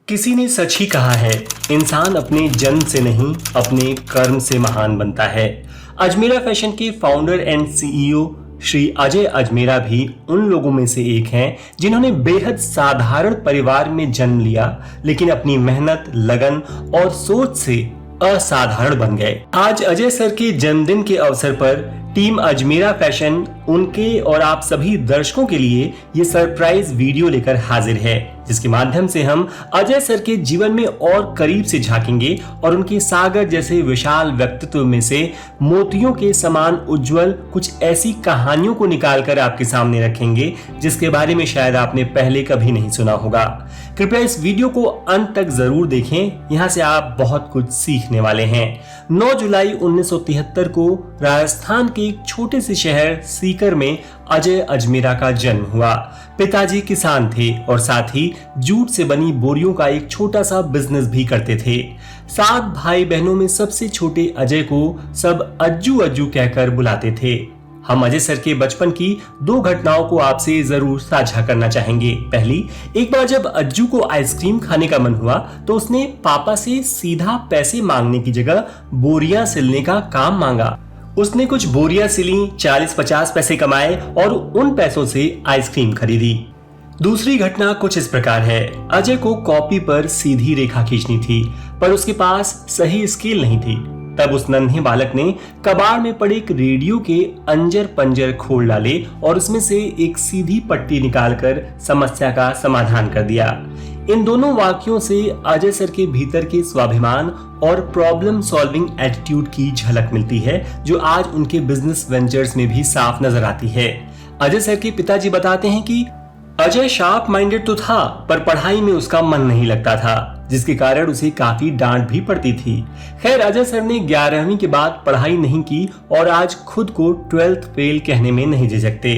किसी ने सच ही कहा है, इंसान अपने जन्म से नहीं अपने कर्म से महान बनता है। अजमेरा फैशन के founder and CEO Shri Ajay Ajmera भी उन लोगों में से एक हैं जिन्होंने बेहद साधारण परिवार में जन्म लिया, लेकिन अपनी मेहनत, लगन और सोच से असाधारण बन गए। आज अजय सर के जन्मदिन के अवसर पर टीम अजमेरा फैशन उनके और आप सभी दर्शकों के लिए ये सरप्राइज वीडियो लेकर हाजिर है, जिसके माध्यम से हम अजय सर के जीवन में और करीब से झांकेंगे और उनके सागर जैसे विशाल व्यक्तित्व में से मोतियों के समान उज्जवल कुछ ऐसी कहानियों को निकालकर आपके सामने रखेंगे जिसके बारे में शायद आपने पहले कभी नहीं सुना होगा। कृपया इस वीडियो को अंत तक जरूर देखें, यहाँ से आप बहुत कुछ सीखने वाले हैं। 9 जुलाई 1973 को राजस्थान के एक छोटे से शहर सीकर में अजय अजमेरा का जन्म हुआ। पिताजी किसान थे और साथ ही जूट से बनी बोरियों का एक छोटा सा बिजनेस भी करते थे। 7 भाई बहनों में सबसे छोटे अजय को सब अज्जू अज्जू कहकर बुलाते थे। हम अजय सर के बचपन की 2 घटनाओं को आपसे जरूर साझा करना चाहेंगे। पहली, एक बार जब अज्जू को आइसक्रीम खाने का मन हुआ तो उसने पापा से सीधा पैसे मांगने की जगह बोरियां सिलने का काम मांगा। उसने कुछ बोरियां सिली, 40-50 पैसे कमाए और उन पैसों से आइसक्रीम खरीदी। दूसरी घटना कुछ इस प्रकार है। अजय को कॉपी पर सीधी रेखा खींचनी थी, पर उसके पास सही स्केल नहीं थी। तब उस नन्हे बालक ने कबाड़ में पड़े एक रेडियो के अंजर पंजर खोल डाले और उसमें से एक सीधी पट्टी निकालकर समस्या का समाधान कर दिया। इन दोनों वाक्यों से अजय सर के भीतर के स्वाभिमान और प्रॉब्लम सॉल्विंग एटीट्यूड की झलक मिलती है, जो आज उनके बिजनेस वेंचर्स में भी साफ नजर आती है। अजय सर के पिताजी बताते हैं कि अजय शार्प माइंडेड तो था, पर पढ़ाई में उसका मन नहीं लगता था, जिसके कारण उसे काफी डांट भी पड़ती थी। खैर, अजय सर ने 11वीं के बाद पढ़ाई नहीं की और आज खुद को 12th फेल कहने में नहीं झिझकते।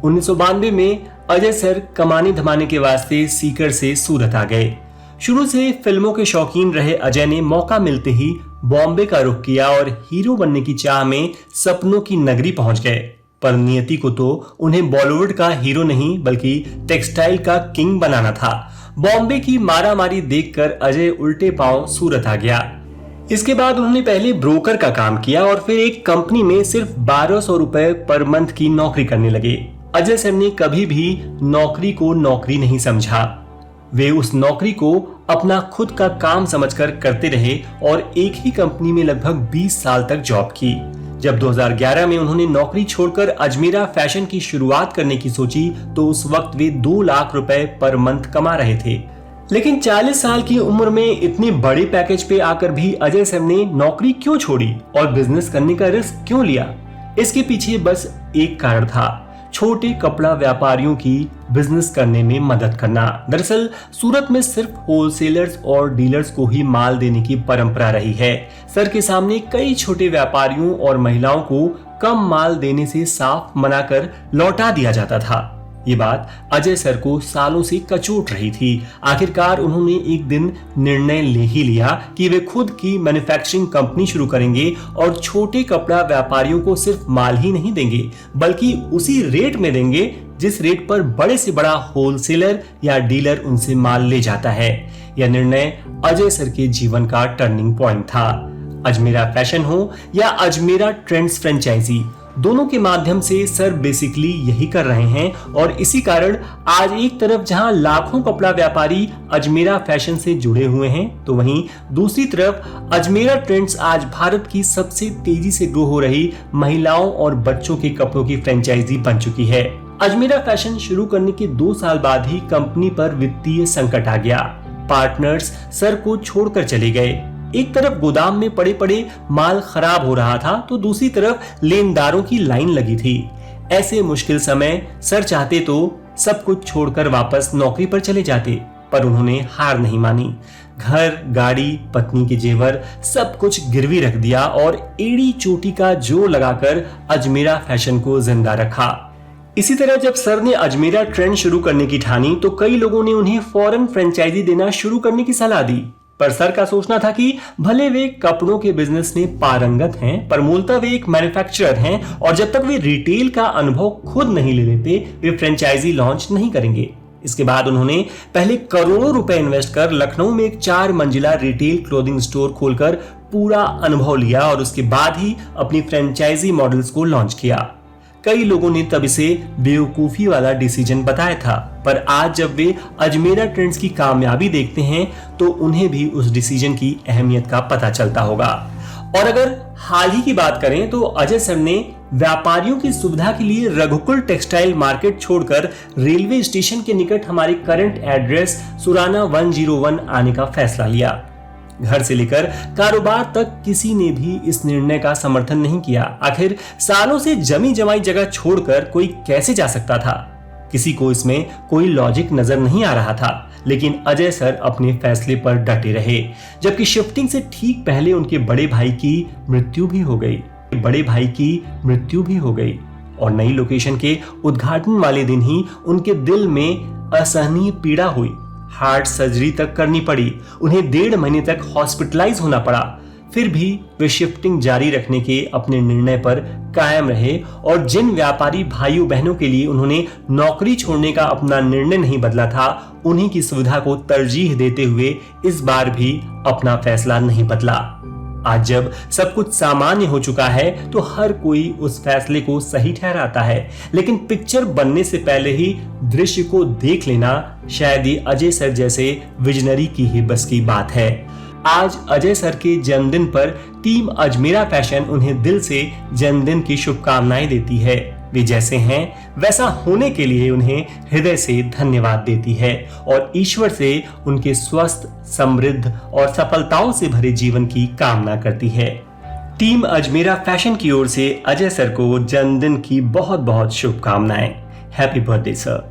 1992 में अजय सर कमाने धमाने के वास्ते सीकर से सूरत आ गए। शुरू से फिल्मों के शौकीन रहे अजय ने मौका मिलते ही बॉम्बे का रुख किया और हीरो बनने की चाह में सपनों की नगरी पहुंच गए। पर नियति को तो उन्हें बॉलीवुड का हीरो नहीं बल्कि टेक्सटाइल का किंग बनाना था। बॉम्बे की मारामारी देखकर अजय उल्टे पांव सूरत आ गया। इसके बाद उन्होंने पहले ब्रोकर का काम किया और फिर एक कंपनी में सिर्फ 1200 रुपए पर मंथ की नौकरी करने लगे। अजय सर ने कभी भी नौकरी को नौकरी नहीं समझा। वे उस नौकरी को अपना खुद का काम समझकर करते रहे और एक ही कंपनी में लगभग 20 साल तक जॉब की। जब 2011 में उन्होंने नौकरी छोड़कर अजमेरा फैशन की शुरुआत करने की सोची तो उस वक्त वे 2 लाख रुपए पर मंथ कमा रहे थे। लेकिन 40 साल की उम्र में इतने बड़े पैकेज पे आकर भी अजय सर ने नौकरी क्यों छोड़ी और बिजनेस करने का रिस्क क्यों लिया? इसके पीछे बस एक कारण था, छोटे कपड़ा व्यापारियों की बिजनेस करने में मदद करना। दरअसल सूरत में सिर्फ होलसेलर्स और डीलर्स को ही माल देने की परंपरा रही है। सर के सामने कई छोटे व्यापारियों और महिलाओं को कम माल देने से साफ मना कर लौटा दिया जाता था। ये बात अजय सर को सालों से कचोट रही थी। आखिरकार उन्होंने एक दिन निर्णय ले ही लिया कि वे खुद की मैन्युफैक्चरिंग कंपनी शुरू करेंगे और छोटे कपड़ा व्यापारियों को सिर्फ माल ही नहीं देंगे बल्कि उसी रेट में देंगे जिस रेट पर बड़े से बड़ा होलसेलर या डीलर उनसे माल ले जाता है। यह निर्णय अजय सर के जीवन का टर्निंग पॉइंट था। अजमेरा फैशन हो या अजमेरा ट्रेंड्स फ्रेंचाइजी, दोनों के माध्यम से सर बेसिकली यही कर रहे हैं और इसी कारण आज एक तरफ जहां लाखों कपड़ा व्यापारी अजमेरा फैशन से जुड़े हुए हैं तो वहीं दूसरी तरफ अजमेरा ट्रेंड्स आज भारत की सबसे तेजी से ग्रो हो रही महिलाओं और बच्चों के कपड़ों की फ्रेंचाइजी बन चुकी है। अजमेरा फैशन शुरू करने के 2 साल बाद ही कंपनी पर वित्तीय संकट आ गया। पार्टनर्स सर को छोड़कर चले गए। एक तरफ गोदाम में पड़े पड़े माल खराब हो रहा था तो दूसरी तरफ लेनदारों की लाइन लगी थी। ऐसे मुश्किल समय सर चाहते तो सब कुछ छोड़कर वापस नौकरी पर चले जाते, पर उन्होंने हार नहीं मानी। घर, गाड़ी, पत्नी के जेवर सब कुछ गिरवी रख दिया और एड़ी चोटी का जोर लगाकर अजमेरा फैशन को जिंदा रखा। इसी तरह जब सर ने अजमेरा ट्रेंड शुरू करने की ठानी तो कई लोगों ने उन्हें फौरन फ्रेंचाइजी देना शुरू करने की सलाह दी, पर सर का सोचना था कि भले वे कपड़ों के बिजनेस में पारंगत हैं, पर मूलतः वे एक मैन्युफैक्चरर हैं और जब तक वे रिटेल का अनुभव खुद नहीं ले लेते वे फ्रेंचाइजी लॉन्च नहीं करेंगे। इसके बाद उन्होंने पहले करोड़ों रुपए इन्वेस्ट कर लखनऊ में एक 4 मंजिला रिटेल क्लोथिंग स्टोर खोलकर पूरा अनुभव लिया और उसके बाद ही अपनी फ्रेंचाइजी मॉडल्स को लॉन्च किया। कई लोगों ने तब इसे बेवकूफी वाला डिसीजन बताया था, पर आज जब वे अजमेरा ट्रेंड्स की कामयाबी देखते हैं तो उन्हें भी उस डिसीजन की अहमियत का पता चलता होगा। और अगर हाल ही की बात करें तो अजय सर ने व्यापारियों की सुविधा के लिए रघुकुल टेक्सटाइल मार्केट छोड़कर रेलवे स्टेशन के निकट हमारे करंट एड्रेस सुराना 101 आने का फैसला लिया। घर से लेकर कारोबार तक किसी ने भी इस निर्णय का समर्थन नहीं किया। आखिर सालों से जमी जमाई जगह छोड़कर कोई कैसे जा सकता था? किसी को इसमें कोई लॉजिक नजर नहीं आ रहा था, लेकिन अजय सर अपने फैसले पर डटे रहे। जबकि शिफ्टिंग से ठीक पहले उनके बड़े भाई की मृत्यु भी हो गई और नई लोकेशन के उद्घाटन वाले दिन ही उनके दिल में असहनीय पीड़ा हुई। हार्ट सर्जरी तक करनी पड़ी, उन्हें 1.5 महीने तक हॉस्पिटलाइज होना पड़ा। फिर भी वे शिफ्टिंग जारी रखने के अपने निर्णय पर कायम रहे और जिन व्यापारी भाइयों बहनों के लिए उन्होंने नौकरी छोड़ने का अपना निर्णय नहीं बदला था, उन्हीं की सुविधा को तरजीह देते हुए इस बार भी अपना फैसला नहीं बदला। आज जब सब कुछ सामान्य हो चुका है तो हर कोई उस फैसले को सही ठहराता है, लेकिन पिक्चर बनने से पहले ही दृश्य को देख लेना शायद ही अजय सर जैसे विजनरी की ही बस की बात है। आज अजय सर के जन्मदिन पर टीम अजमेरा फैशन उन्हें दिल से जन्मदिन की शुभकामनाएं देती है। वे जैसे हैं वैसा होने के लिए उन्हें हृदय से धन्यवाद देती है और ईश्वर से उनके स्वस्थ, समृद्ध और सफलताओं से भरे जीवन की कामना करती है। टीम अजमेरा फैशन की ओर से अजय सर को जन्मदिन की बहुत बहुत शुभकामनाएं। Happy birthday sir.